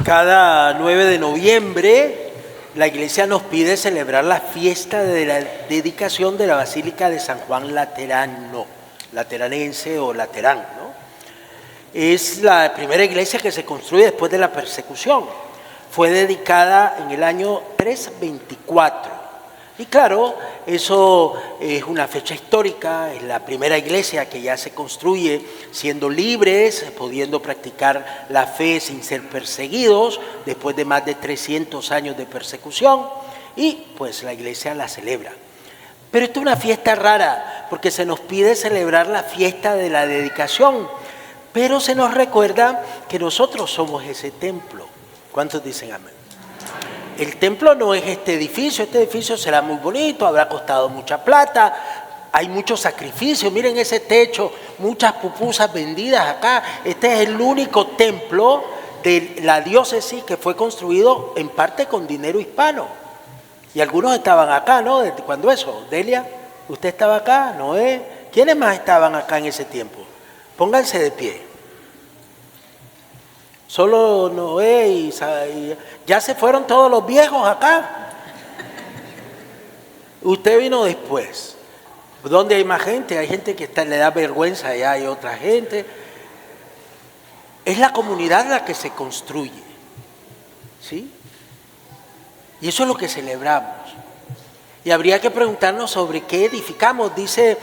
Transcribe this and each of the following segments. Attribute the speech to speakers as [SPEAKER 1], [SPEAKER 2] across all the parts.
[SPEAKER 1] Cada 9 de noviembre la Iglesia nos pide celebrar la fiesta de la dedicación de la Basílica de San Juan Laterano, lateranense o Laterán, ¿no? Es la primera iglesia que se construye después de la persecución. Fue dedicada en el año 324. Y claro, eso es una fecha histórica, es la primera iglesia que ya se construye siendo libres, pudiendo practicar la fe sin ser perseguidos, después de más de 300 años de persecución, y pues la iglesia la celebra. Pero esto es una fiesta rara, porque se nos pide celebrar la fiesta de la dedicación, pero se nos recuerda que nosotros somos ese templo. ¿Cuántos dicen amén? El templo no es este edificio será muy bonito, habrá costado mucha plata, hay muchos sacrificios, miren ese techo, muchas pupusas vendidas acá. Este es el único templo de la diócesis que fue construido en parte con dinero hispano. Y algunos estaban acá, ¿no? ¿Desde cuándo eso? Delia, ¿usted estaba acá? ¿Noé? ¿Quiénes más estaban acá en ese tiempo? Pónganse de pie. Solo Noé y ya se fueron todos los viejos acá. Usted vino después. ¿Dónde hay más gente? Hay gente que le da vergüenza, allá hay otra gente. Es la comunidad la que se construye, ¿sí? Y eso es lo que celebramos. Y habría que preguntarnos sobre qué edificamos. Dice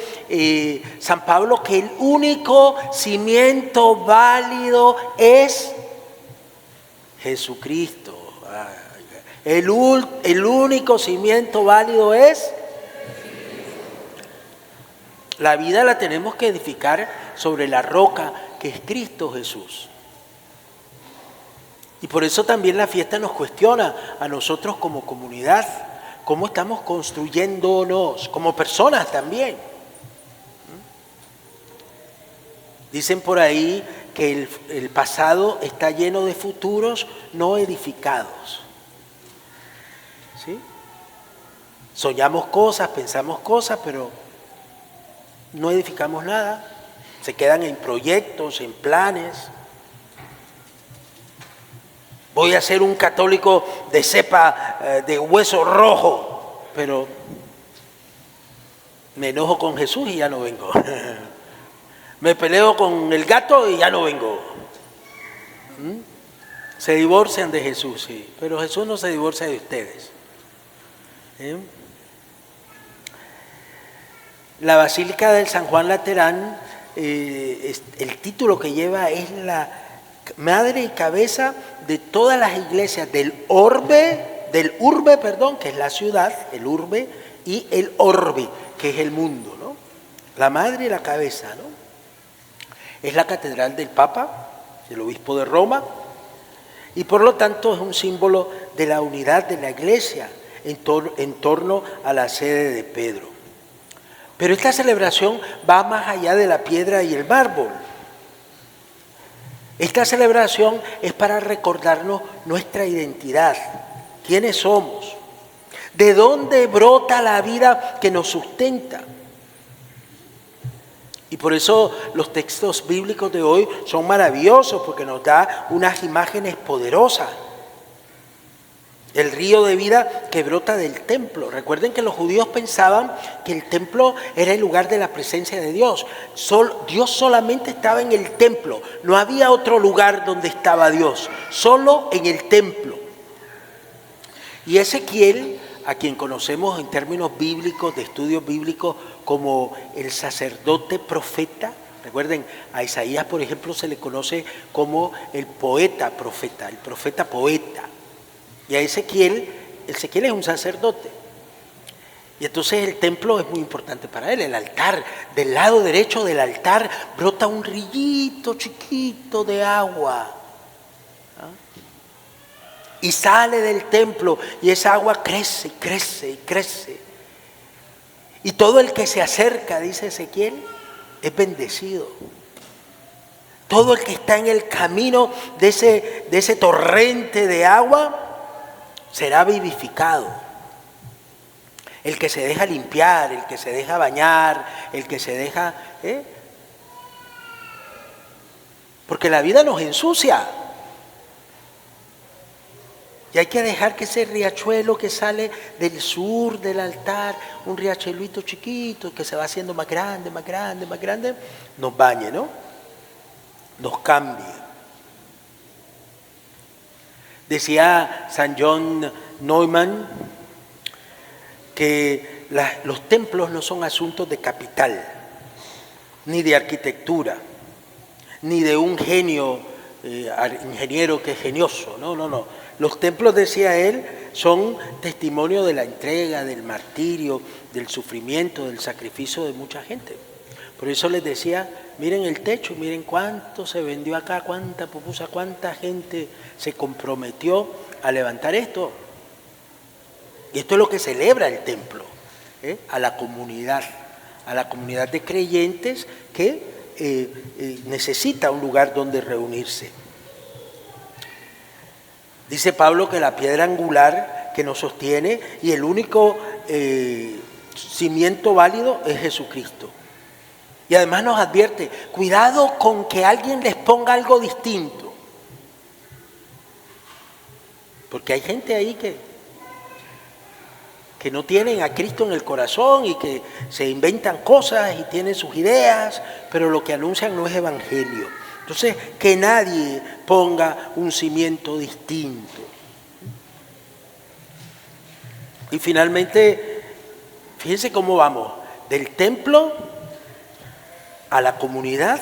[SPEAKER 1] San Pablo que el único cimiento válido es Jesucristo. El único cimiento válido es. La vida la tenemos que edificar sobre la roca que es Cristo Jesús. Y por eso también la fiesta nos cuestiona a nosotros como comunidad, cómo estamos construyéndonos, como personas también. Dicen por ahí que el pasado está lleno de futuros no edificados. ¿Sí? Soñamos cosas, pensamos cosas, pero no edificamos nada. Se quedan en proyectos, en planes. Voy a ser un católico de cepa de hueso rojo, pero me enojo con Jesús y ya no vengo. Me peleo con el gato y ya no vengo. Se divorcian de Jesús, sí, pero Jesús no se divorcia de ustedes. La Basílica del San Juan Laterán, el título que lleva es la madre y cabeza de todas las iglesias del urbe, que es la ciudad, el urbe, y el orbe, que es el mundo, ¿no? La madre y la cabeza, ¿no? Es la catedral del Papa, del obispo de Roma, y por lo tanto es un símbolo de la unidad de la iglesia en torno a la sede de Pedro. Pero esta celebración va más allá de la piedra y el mármol. Esta celebración es para recordarnos nuestra identidad, quiénes somos, de dónde brota la vida que nos sustenta. Y por eso los textos bíblicos de hoy son maravillosos, porque nos da unas imágenes poderosas. El río de vida que brota del templo. Recuerden que los judíos pensaban que el templo era el lugar de la presencia de Dios. Dios solamente estaba en el templo. No había otro lugar donde estaba Dios. Solo en el templo. Y Ezequiel, a quien conocemos en términos bíblicos, de estudios bíblicos, como el sacerdote profeta. Recuerden, a Isaías, por ejemplo, se le conoce como el poeta profeta, el profeta poeta. Y a Ezequiel es un sacerdote. Y entonces el templo es muy importante para él. El altar, del lado derecho del altar brota un rillito chiquito de agua. Y sale del templo y esa agua crece, crece y crece. Y todo el que se acerca, dice Ezequiel, es bendecido. Todo el que está en el camino de ese torrente de agua será vivificado. El que se deja limpiar, el que se deja bañar, el que se deja... Porque la vida nos ensucia. Y hay que dejar que ese riachuelo que sale del sur del altar, un riachuelito chiquito que se va haciendo más grande, más grande, más grande, nos bañe, ¿no? Nos cambie. Decía San John Neumann que los templos no son asuntos de capital, ni de arquitectura, ni de un genio, ingeniero que es genioso, no. Los templos, decía él, son testimonio de la entrega, del martirio, del sufrimiento, del sacrificio de mucha gente. Por eso les decía, miren el techo, miren cuánto se vendió acá, cuánta pupusa, cuánta gente se comprometió a levantar esto. Y esto es lo que celebra el templo, a la comunidad de creyentes que necesita un lugar donde reunirse. Dice Pablo que la piedra angular que nos sostiene y el único cimiento válido es Jesucristo. Y además nos advierte, cuidado con que alguien les ponga algo distinto. Porque hay gente ahí que no tienen a Cristo en el corazón y que se inventan cosas y tienen sus ideas, pero lo que anuncian no es evangelio. Entonces, que nadie ponga un cimiento distinto. Y finalmente, fíjense cómo vamos, del templo a la comunidad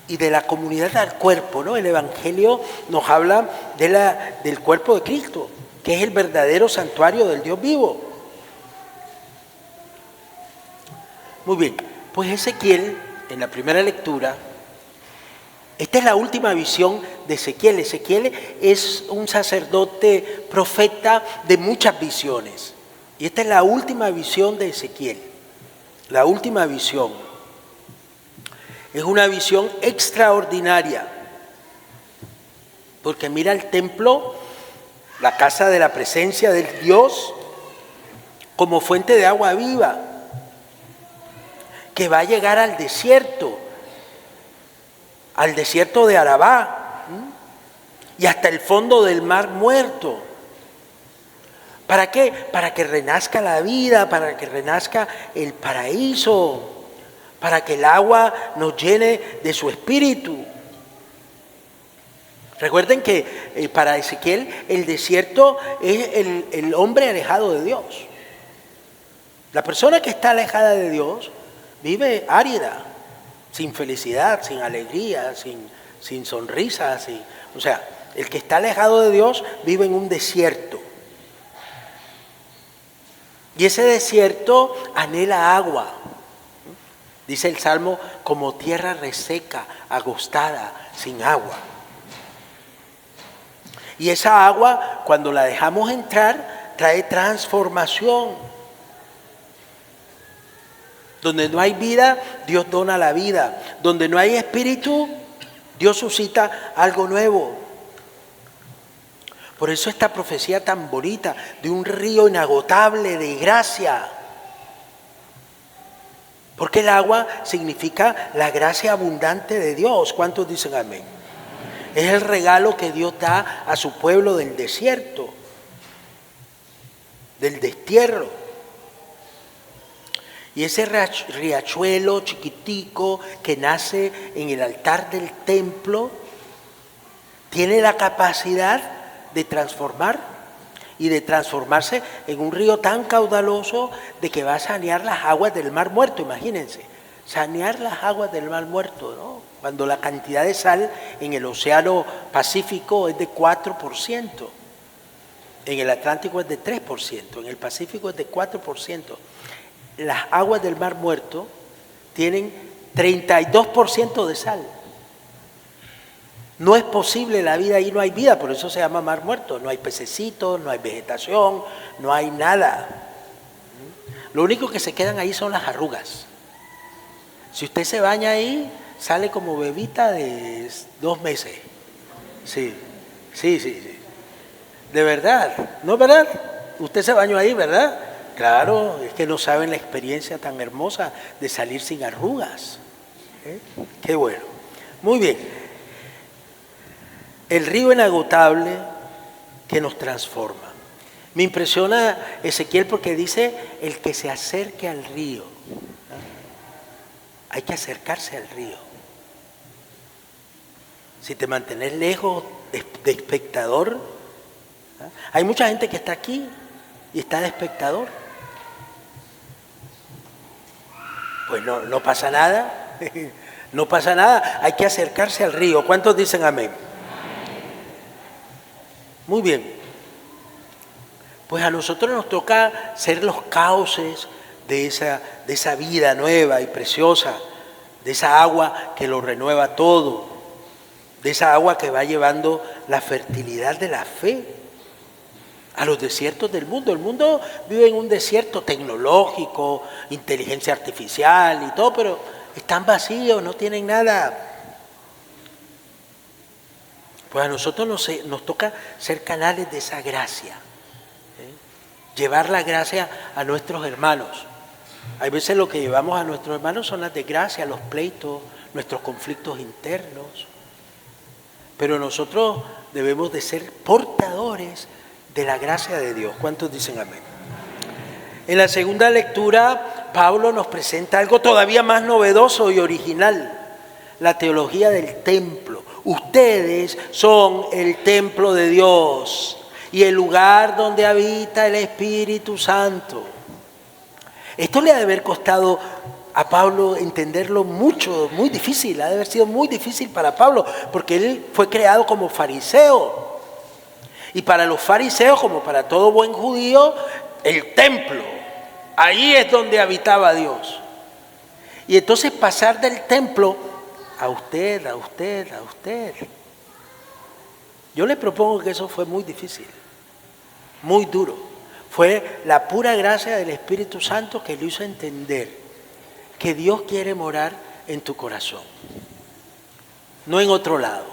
[SPEAKER 1] y de la comunidad al cuerpo, ¿no? El Evangelio nos habla del cuerpo de Cristo, que es el verdadero santuario del Dios vivo. Muy bien, pues Ezequiel, en la primera lectura, esta es la última visión de Ezequiel. Ezequiel es un sacerdote profeta de muchas visiones. Y esta es la última visión de Ezequiel. La última visión. Es una visión extraordinaria. Porque mira el templo, la casa de la presencia del Dios, como fuente de agua viva, que va a llegar al desierto de Arabá, y hasta el fondo del mar muerto. ¿Para qué? Para que renazca la vida, para que renazca el paraíso, para que el agua nos llene de su espíritu. Recuerden que para Ezequiel el desierto es el hombre alejado de Dios. La persona que está alejada de Dios vive árida, sin felicidad, sin alegría, sin sonrisas. O sea, el que está alejado de Dios vive en un desierto. Y ese desierto anhela agua. Dice el Salmo, como tierra reseca, agostada, sin agua. Y esa agua, cuando la dejamos entrar, trae transformación. Donde no hay vida, Dios dona la vida. Donde no hay espíritu, Dios suscita algo nuevo. Por eso esta profecía tan bonita de un río inagotable de gracia. Porque el agua significa la gracia abundante de Dios. ¿Cuántos dicen amén? Es el regalo que Dios da a su pueblo del desierto, del destierro. Y ese riachuelo chiquitico que nace en el altar del templo tiene la capacidad de transformar y de transformarse en un río tan caudaloso de que va a sanear las aguas del Mar Muerto. Imagínense, sanear las aguas del Mar Muerto, ¿no? Cuando la cantidad de sal en el Océano Pacífico es de 4%, en el Atlántico es de 3%, en el Pacífico es de 4%. Las aguas del Mar Muerto tienen 32% de sal. No es posible la vida ahí, no hay vida, por eso se llama Mar Muerto. No hay pececitos, no hay vegetación, no hay nada. Lo único que se quedan ahí son las arrugas. Si usted se baña ahí, sale como bebita de 2 meses. Sí. De verdad, ¿no es verdad? Usted se bañó ahí, ¿verdad? Claro, es que no saben la experiencia tan hermosa de salir sin arrugas. Qué bueno. Muy bien. El río inagotable que nos transforma. Me impresiona Ezequiel porque dice el que se acerque al río. Hay que acercarse al río. Si te mantienes lejos de espectador, hay mucha gente que está aquí y está de espectador. Pues no pasa nada, no pasa nada, hay que acercarse al río. ¿Cuántos dicen amén? Muy bien. Pues a nosotros nos toca ser los cauces de esa vida nueva y preciosa, de esa agua que lo renueva todo, de esa agua que va llevando la fertilidad de la fe a los desiertos del mundo. El mundo vive en un desierto tecnológico, inteligencia artificial y todo, pero están vacíos, no tienen nada. Pues a nosotros nos toca ser canales de esa gracia. Llevar la gracia a nuestros hermanos. Hay veces lo que llevamos a nuestros hermanos son las desgracias, los pleitos, nuestros conflictos internos. Pero nosotros debemos de ser portadores de la gracia de Dios. ¿Cuántos dicen amén? En la segunda lectura, Pablo nos presenta algo todavía más novedoso y original: la teología del templo. Ustedes son el templo de Dios y el lugar donde habita el Espíritu Santo. Esto le ha de haber costado a Pablo entenderlo mucho, muy difícil, ha de haber sido muy difícil para Pablo, porque él fue creado como fariseo. Y para los fariseos, como para todo buen judío, el templo, ahí es donde habitaba Dios. Y entonces pasar del templo a usted. Yo le propongo que eso fue muy difícil, muy duro. Fue la pura gracia del Espíritu Santo que le hizo entender que Dios quiere morar en tu corazón, no en otro lado.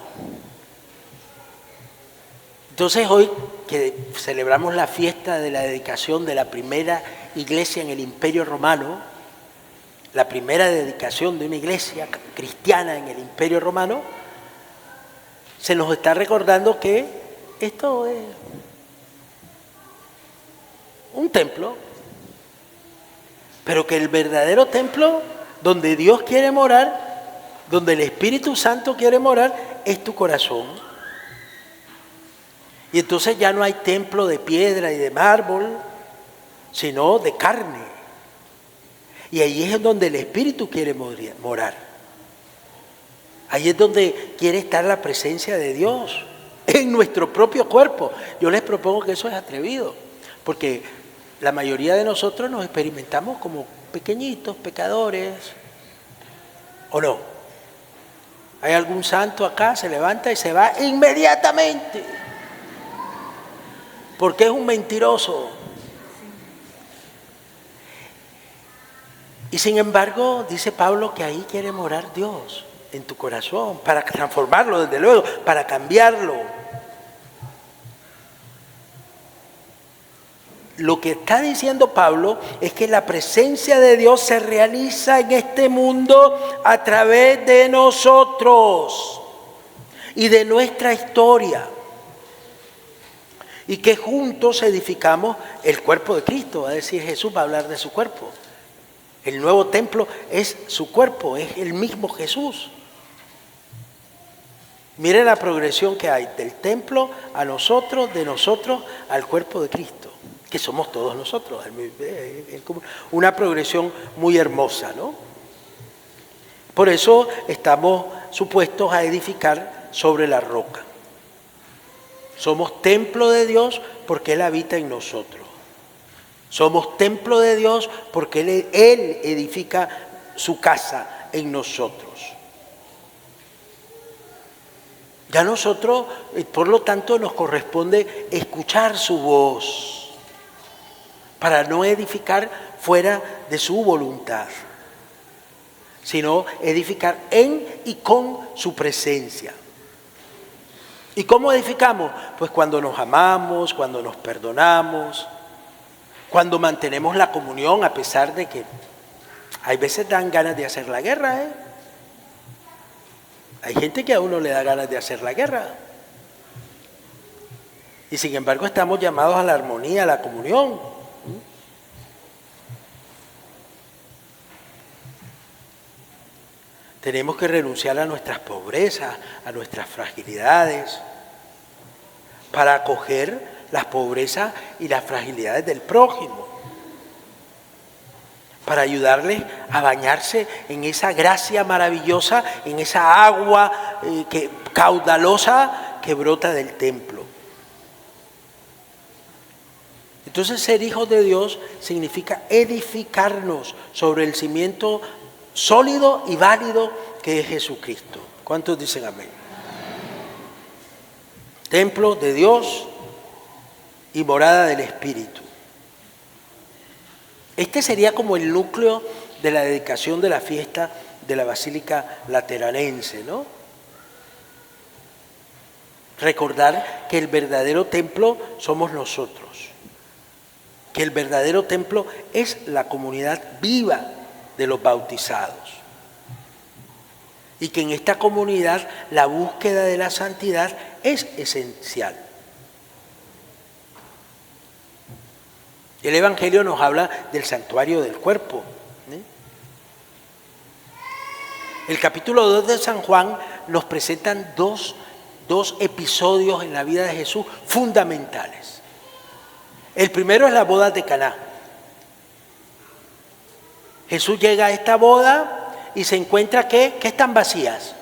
[SPEAKER 1] Entonces hoy que celebramos la fiesta de la dedicación de la primera iglesia en el Imperio Romano, la primera dedicación de una iglesia cristiana en el Imperio Romano, se nos está recordando que esto es un templo, pero que el verdadero templo donde Dios quiere morar, donde el Espíritu Santo quiere morar, es tu corazón. Y entonces ya no hay templo de piedra y de mármol, sino de carne. Y ahí es donde el Espíritu quiere morar. Ahí es donde quiere estar la presencia de Dios, en nuestro propio cuerpo. Yo les propongo que eso es atrevido, porque la mayoría de nosotros nos experimentamos como pequeñitos, pecadores, ¿o no? Hay algún santo acá, se levanta y se va inmediatamente, porque es un mentiroso. Y sin embargo, dice Pablo que ahí quiere morar Dios, en tu corazón, para transformarlo, desde luego, para cambiarlo. Lo que está diciendo Pablo es que la presencia de Dios se realiza en este mundo a través de nosotros y de nuestra historia. Y que juntos edificamos el cuerpo de Cristo, va a decir Jesús, va a hablar de su cuerpo. El nuevo templo es su cuerpo, es el mismo Jesús. Miren la progresión que hay del templo a nosotros, de nosotros al cuerpo de Cristo, que somos todos nosotros. Es como una progresión muy hermosa, ¿no? Por eso estamos supuestos a edificar sobre la roca. Somos templo de Dios porque Él habita en nosotros. Somos templo de Dios porque Él edifica su casa en nosotros. Ya nosotros, por lo tanto, nos corresponde escuchar su voz para no edificar fuera de su voluntad, sino edificar en y con su presencia. ¿Y cómo edificamos? Pues cuando nos amamos, cuando nos perdonamos, cuando mantenemos la comunión a pesar de que hay veces dan ganas de hacer la guerra, ¿eh? Hay gente que a uno le da ganas de hacer la guerra. Y sin embargo estamos llamados a la armonía, a la comunión. Tenemos que renunciar a nuestras pobrezas, a nuestras fragilidades, para acoger las pobrezas y las fragilidades del prójimo, para ayudarles a bañarse en esa gracia maravillosa, en esa agua caudalosa que brota del templo. Entonces, ser hijos de Dios significa edificarnos sobre el cimiento sólido y válido que es Jesucristo. ¿Cuántos dicen amén? Templo de Dios y morada del Espíritu. Este sería como el núcleo de la dedicación de la fiesta de la Basílica Lateranense, ¿no? Recordar que el verdadero templo somos nosotros, que el verdadero templo es la comunidad viva de los bautizados, y que en esta comunidad la búsqueda de la santidad es esencial. El Evangelio nos habla del santuario del cuerpo. El capítulo 2 de San Juan nos presentan dos episodios en la vida de Jesús fundamentales. El primero es la boda de Caná. Jesús llega a esta boda y se encuentra que están vacías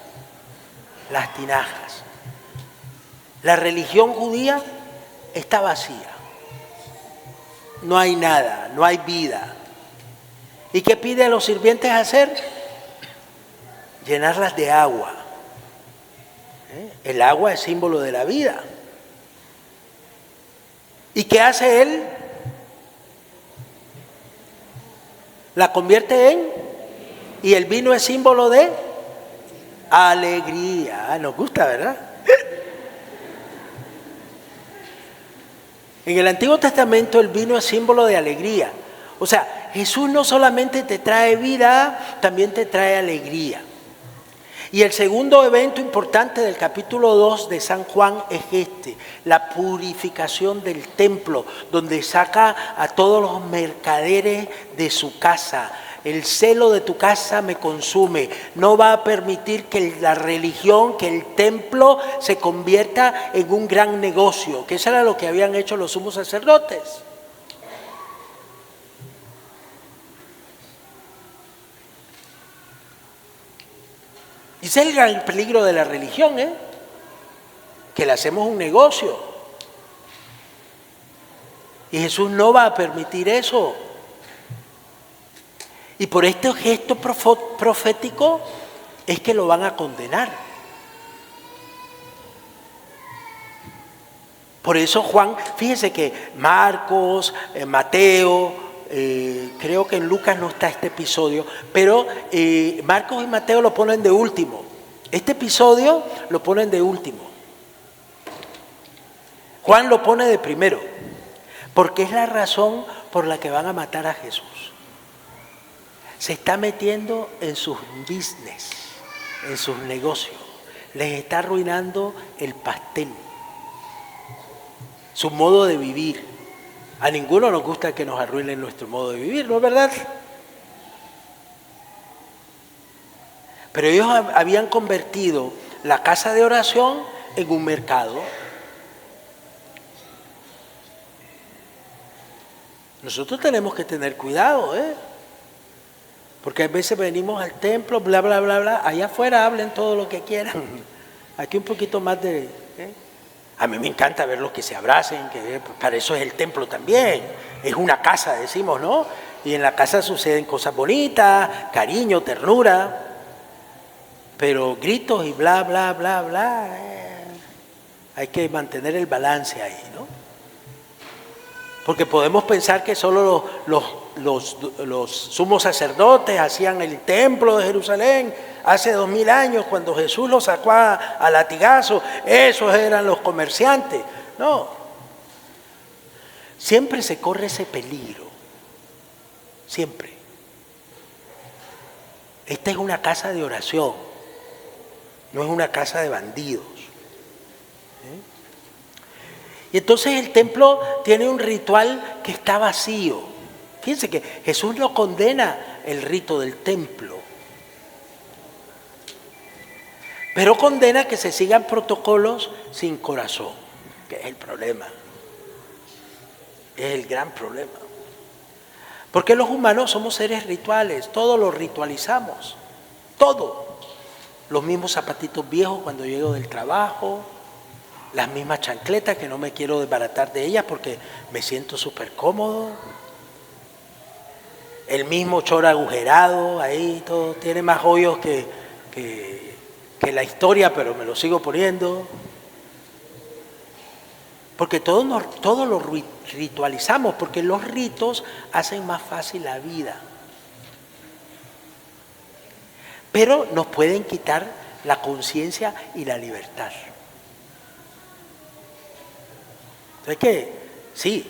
[SPEAKER 1] las tinajas. La religión judía está vacía. No hay nada, no hay vida. ¿Y qué pide a los sirvientes hacer? Llenarlas de agua. El agua es símbolo de la vida. ¿Y qué hace él? La convierte en... Y el vino es símbolo de alegría. Nos gusta, ¿verdad? En el Antiguo Testamento el vino es símbolo de alegría. O sea, Jesús no solamente te trae vida, también te trae alegría. Y el segundo evento importante del capítulo 2 de San Juan es la purificación del templo, donde saca a todos los mercaderes de su casa. El celo de tu casa me consume. No va a permitir que la religión, que el templo se convierta en un gran negocio, que eso era lo que habían hecho los sumos sacerdotes. Y ese es el gran peligro de la religión, que le hacemos un negocio. Y Jesús no va a permitir eso. Y por este gesto profético es que lo van a condenar. Por eso Juan, fíjense que Marcos, Mateo, creo que en Lucas no está este episodio, pero Marcos y Mateo lo ponen de último. Este episodio lo ponen de último. Juan lo pone de primero, porque es la razón por la que van a matar a Jesús. Se está metiendo en sus business, en sus negocios. Les está arruinando el pastel, su modo de vivir. A ninguno nos gusta que nos arruinen nuestro modo de vivir, ¿no es verdad? Pero ellos habían convertido la casa de oración en un mercado. Nosotros tenemos que tener cuidado, porque a veces venimos al templo, bla, bla, bla, bla. Allá afuera hablen todo lo que quieran. Aquí un poquito más de... A mí me encanta ver los que se abracen, que para eso es el templo también. Es una casa, decimos, ¿no? Y en la casa suceden cosas bonitas, cariño, ternura. Pero gritos y bla, bla, bla, bla. Hay que mantener el balance ahí, ¿no? Porque podemos pensar que solo los sumos sacerdotes hacían el templo de Jerusalén hace 2000 años, cuando Jesús los sacó a latigazo. Esos eran los comerciantes. No. Siempre se corre ese peligro. Siempre. Esta es una casa de oración. No es una casa de bandidos. Y entonces el templo tiene un ritual que está vacío. Fíjense que Jesús no condena el rito del templo, pero condena que se sigan protocolos sin corazón, que es el problema. Es el gran problema. Porque los humanos somos seres rituales, todo lo ritualizamos, todo. Los mismos zapatitos viejos cuando llego del trabajo, las mismas chancletas que no me quiero desbaratar de ellas porque me siento súper cómodo. El mismo chor agujerado, ahí todo tiene más hoyos que la historia, pero me lo sigo poniendo. Porque todo lo ritualizamos, porque los ritos hacen más fácil la vida. Pero nos pueden quitar la conciencia y la libertad. ¿Sabes qué? Sí,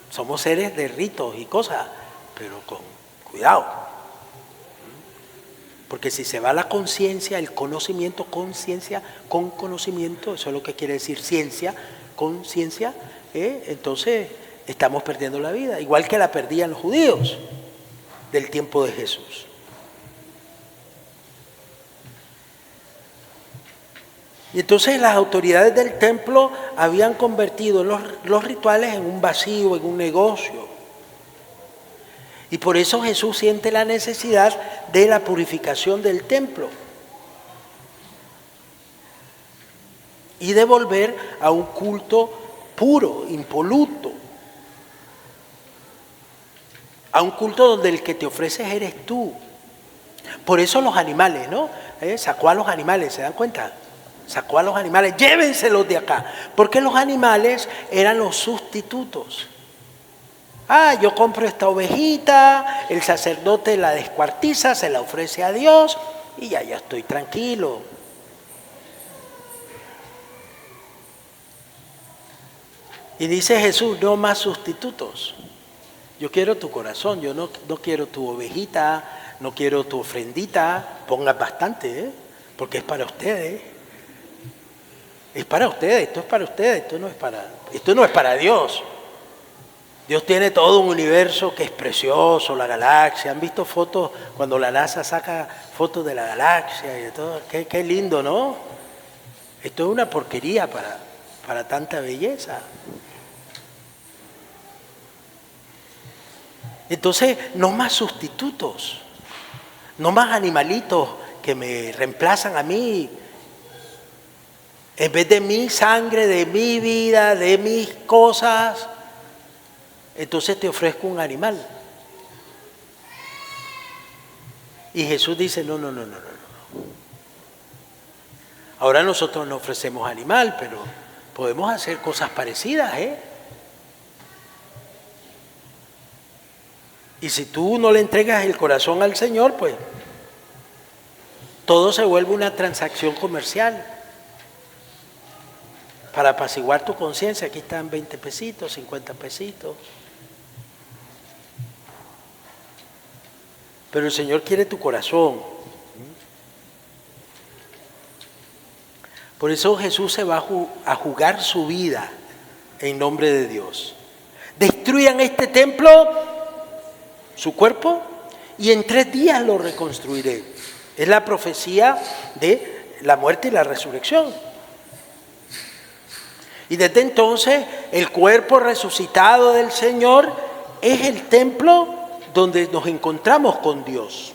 [SPEAKER 1] somos seres de ritos y cosas, pero con cuidado. Porque si se va la conciencia, el conocimiento, conciencia con conocimiento, eso es lo que quiere decir ciencia, conciencia, entonces estamos perdiendo la vida, igual que la perdían los judíos del tiempo de Jesús. Y entonces las autoridades del templo habían convertido los rituales en un vacío, en un negocio. Y por eso Jesús siente la necesidad de la purificación del templo y de volver a un culto puro, impoluto, a un culto donde el que te ofreces eres tú. Por eso los animales, ¿no? Sacó a los animales, ¿se dan cuenta? Sacó a los animales, llévenselos de acá, porque los animales eran los sustitutos. Yo compro esta ovejita, el sacerdote la descuartiza, se la ofrece a Dios y ya estoy tranquilo. Y dice Jesús, no más sustitutos. Yo quiero tu corazón, yo no quiero tu ovejita, no quiero tu ofrendita, pongas bastante, porque es para ustedes. Es para ustedes, esto es para ustedes, esto no es para Dios. Dios tiene todo un universo que es precioso, la galaxia. ¿Han visto fotos cuando la NASA saca fotos de la galaxia y de todo? Qué lindo, ¿no? Esto es una porquería para tanta belleza. Entonces, no más sustitutos, no más animalitos que me reemplazan a mí. En vez de mi sangre, de mi vida, de mis cosas, entonces te ofrezco un animal. Y Jesús dice, no. Ahora nosotros no ofrecemos animal, pero podemos hacer cosas parecidas, Y si tú no le entregas el corazón al Señor, pues todo se vuelve una transacción comercial. Para apaciguar tu conciencia, aquí están 20 pesitos, 50 pesitos. Pero el Señor quiere tu corazón. Por eso Jesús se va a jugar su vida en nombre de Dios. Destruyan este templo, su cuerpo, y en 3 días lo reconstruiré. Es la profecía de la muerte y la resurrección. Y desde entonces el cuerpo resucitado del Señor es el templo donde nos encontramos con Dios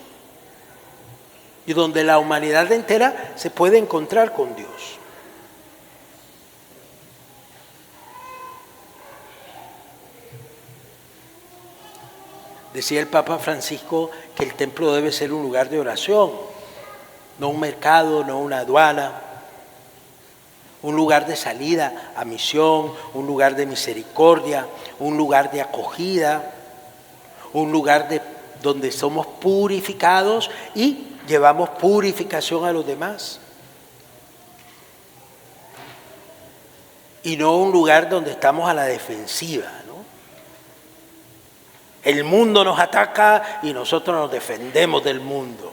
[SPEAKER 1] y donde la humanidad entera se puede encontrar con Dios. Decía el Papa Francisco que el templo debe ser un lugar de oración, no un mercado, no una aduana, un lugar de salida a misión, un lugar de misericordia, un lugar de acogida, un lugar donde somos purificados y llevamos purificación a los demás. Y no un lugar donde estamos a la defensiva, ¿no? El mundo nos ataca y nosotros nos defendemos del mundo.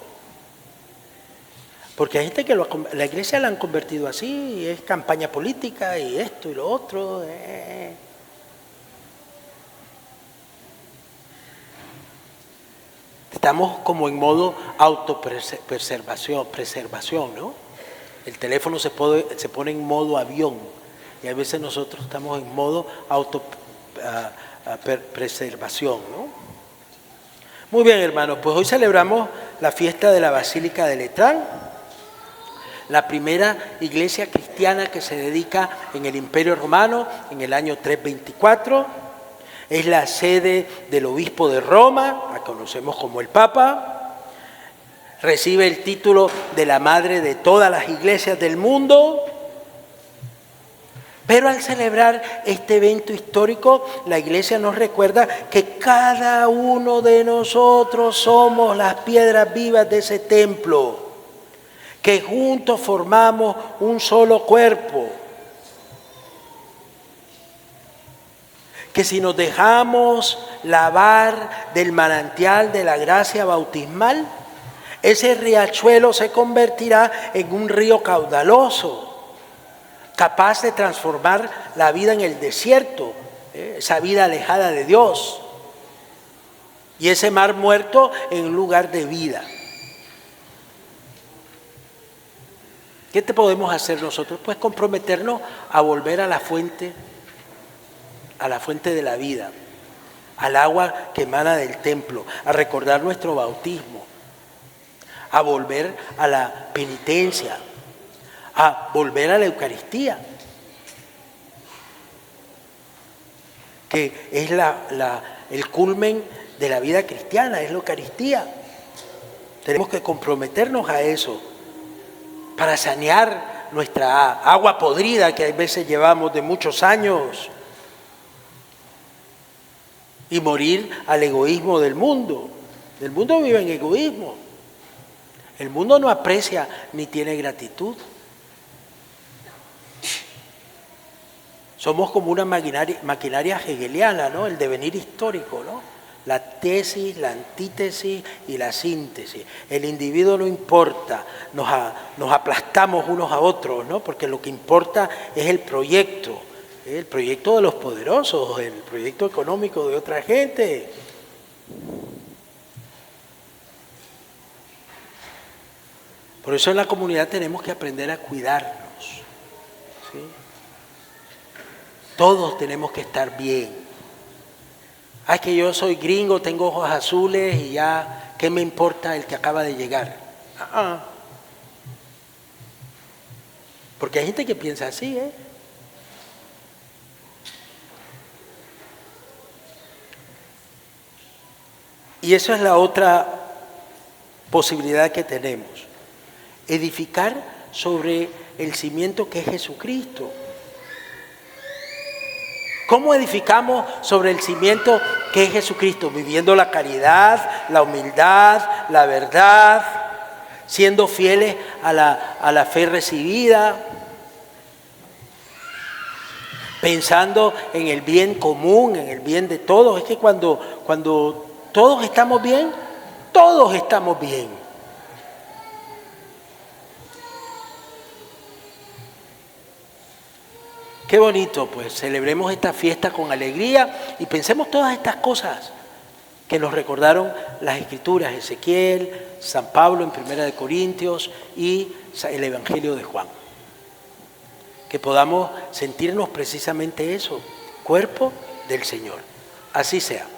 [SPEAKER 1] Porque hay gente que la iglesia la han convertido así, es campaña política y esto y lo otro. Estamos como en modo preservación, ¿no? El teléfono se pone en modo avión y a veces nosotros estamos en modo preservación, ¿no? Muy bien, hermanos, pues hoy celebramos la fiesta de la Basílica de Letrán, la primera iglesia cristiana que se dedica en el Imperio Romano en el año 324. Es la sede del obispo de Roma, la conocemos como el Papa. Recibe el título de la madre de todas las iglesias del mundo. Pero al celebrar este evento histórico, la iglesia nos recuerda que cada uno de nosotros somos las piedras vivas de ese templo, que juntos formamos un solo cuerpo. Que si nos dejamos lavar del manantial de la gracia bautismal, ese riachuelo se convertirá en un río caudaloso, capaz de transformar la vida en el desierto, esa vida alejada de Dios, y ese mar muerto en un lugar de vida. ¿Qué te podemos hacer nosotros? Pues comprometernos a volver a la fuente de la vida, al agua que emana del templo, a recordar nuestro bautismo, a volver a la penitencia, a volver a la Eucaristía, que es el culmen de la vida cristiana, es la Eucaristía. Tenemos que comprometernos a eso para sanear nuestra agua podrida que a veces llevamos de muchos años y morir al egoísmo del mundo. El mundo vive en egoísmo. El mundo no aprecia ni tiene gratitud. Somos como una maquinaria hegeliana, ¿no? El devenir histórico, ¿no? La tesis, la antítesis y la síntesis. El individuo no importa, nos aplastamos unos a otros, ¿no? Porque lo que importa es el proyecto de los poderosos, el proyecto económico de otra gente. Por eso en la comunidad tenemos que aprender a cuidarnos, ¿sí? Todos tenemos que estar bien. Ay, que yo soy gringo, tengo ojos azules y ya, ¿qué me importa el que acaba de llegar? Porque hay gente que piensa así, Y eso es la otra posibilidad que tenemos. Edificar sobre el cimiento que es Jesucristo. ¿Cómo edificamos sobre el cimiento que es Jesucristo? Viviendo la caridad, la humildad, la verdad, siendo fieles a la fe recibida, pensando en el bien común, en el bien de todos. Es que cuando todos estamos bien, todos estamos bien. Qué bonito, pues celebremos esta fiesta con alegría y pensemos todas estas cosas que nos recordaron las Escrituras, Ezequiel, San Pablo en 1 Corintios y el Evangelio de Juan. Que podamos sentirnos precisamente eso, cuerpo del Señor. Así sea.